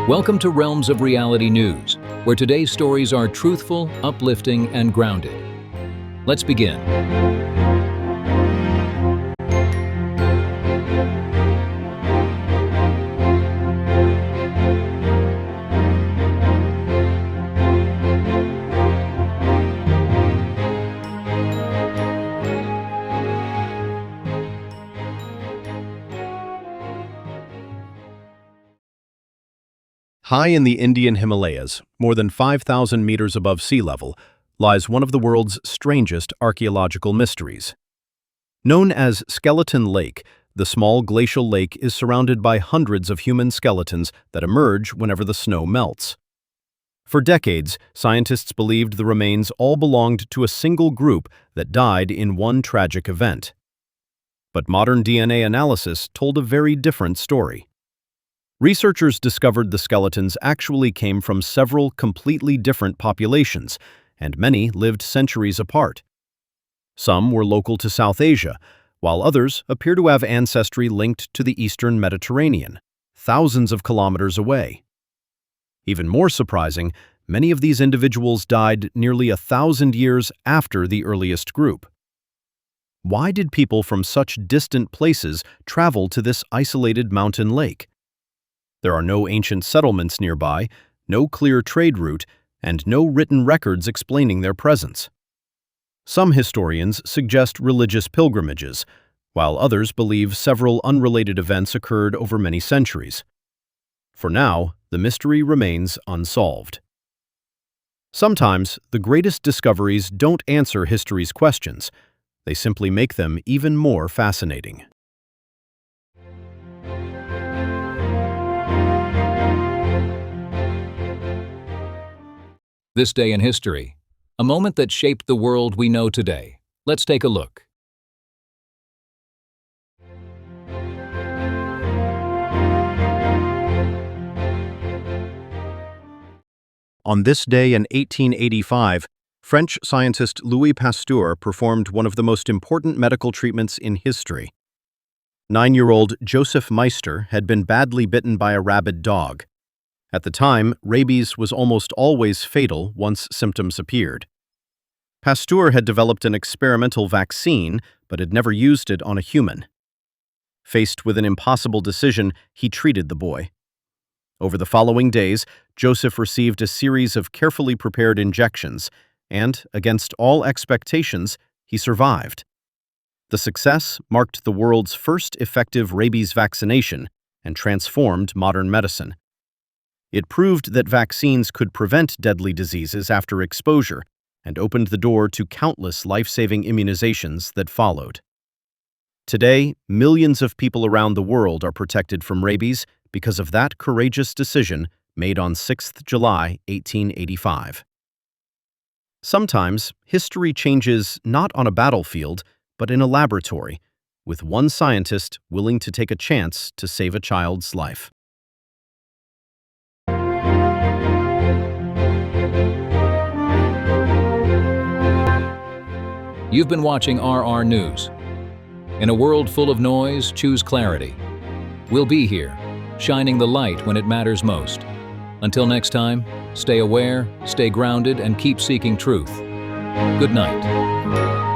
Welcome to Realms of Reality News, where today's stories are truthful, uplifting, and grounded. Let's begin. High in the Indian Himalayas, more than 5,000 meters above sea level, lies one of the world's strangest archaeological mysteries. Known as Skeleton Lake, the small glacial lake is surrounded by hundreds of human skeletons that emerge whenever the snow melts. For decades, scientists believed the remains all belonged to a single group that died in one tragic event. But modern DNA analysis told a very different story. Researchers discovered the skeletons actually came from several completely different populations, and many lived centuries apart. Some were local to South Asia, while others appear to have ancestry linked to the Eastern Mediterranean, thousands of kilometers away. Even more surprising, many of these individuals died nearly 1,000 years after the earliest group. Why did people from such distant places travel to this isolated mountain lake? There are no ancient settlements nearby, no clear trade route, and no written records explaining their presence. Some historians suggest religious pilgrimages, while others believe several unrelated events occurred over many centuries. For now, the mystery remains unsolved. Sometimes, the greatest discoveries don't answer history's questions. They simply make them even more fascinating. This day in history, a moment that shaped the world we know today. Let's take a look. On this day in 1885, French scientist Louis Pasteur performed one of the most important medical treatments in history. 9-year-old Joseph Meister had been badly bitten by a rabid dog. At the time, rabies was almost always fatal once symptoms appeared. Pasteur had developed an experimental vaccine, but had never used it on a human. Faced with an impossible decision, he treated the boy. Over the following days, Joseph received a series of carefully prepared injections, and, against all expectations, he survived. The success marked the world's first effective rabies vaccination and transformed modern medicine. It proved that vaccines could prevent deadly diseases after exposure and opened the door to countless life-saving immunizations that followed. Today, millions of people around the world are protected from rabies because of that courageous decision made on 6th July, 1885. Sometimes, history changes not on a battlefield, but in a laboratory, with one scientist willing to take a chance to save a child's life. You've been watching RR News. In a world full of noise, choose clarity. We'll be here, shining the light when it matters most. Until next time, stay aware, stay grounded, and keep seeking truth. Good night.